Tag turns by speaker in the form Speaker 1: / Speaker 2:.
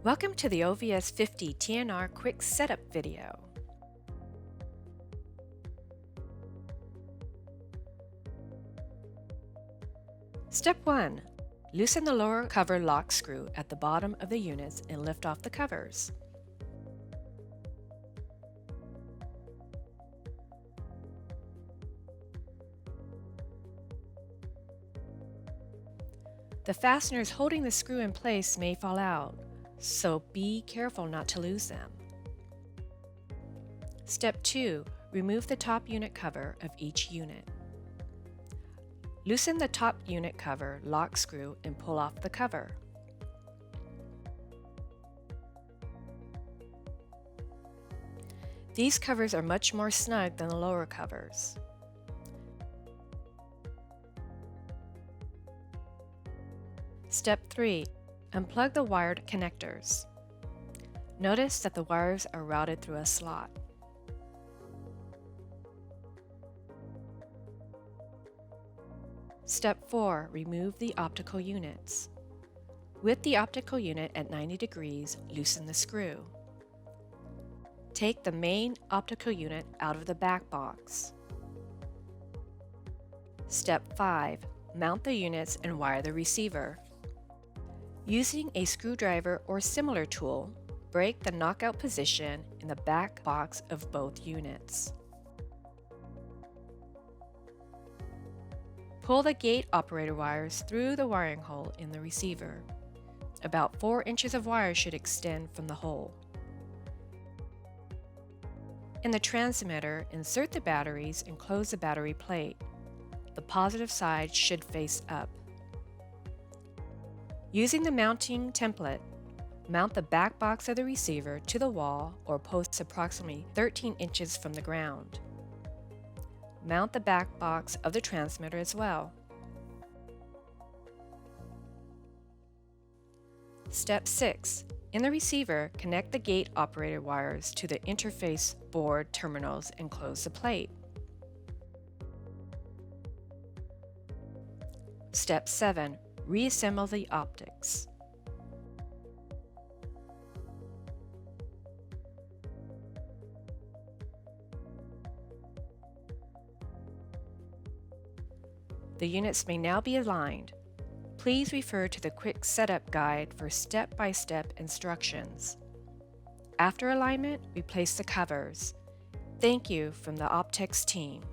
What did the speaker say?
Speaker 1: Welcome to the OVS 50TNR quick setup video. Step 1. Loosen the lower cover lock screw at the bottom of the units and lift off the covers. The fasteners holding the screw in place may fall out, so be careful not to lose them. Step 2. Remove the top unit cover of each unit. Loosen the top unit cover lock screw and pull off the cover. These covers are much more snug than the lower covers. Step 3. Unplug the wired connectors. Notice that the wires are routed through a slot. Step 4. Remove the optical units. With the optical unit at 90 degrees, loosen the screw. Take the main optical unit out of the back box. Step 5. Mount the units and wire the receiver. Using a screwdriver or similar tool, break the knockout position in the back box of both units. Pull the gate operator wires through the wiring hole in the receiver. About 4 inches of wire should extend from the hole. In the transmitter, insert the batteries and close the battery plate. The positive side should face up. Using the mounting template, mount the back box of the receiver to the wall or posts approximately 13 inches from the ground. Mount the back box of the transmitter as well. Step 6. In the receiver, connect the gate operator wires to the interface board terminals and close the plate. Step 7. Reassemble the OPTEX. The units may now be aligned. Please refer to the quick setup guide for step-by-step instructions. After alignment, replace the covers. Thank you from the OPTEX team.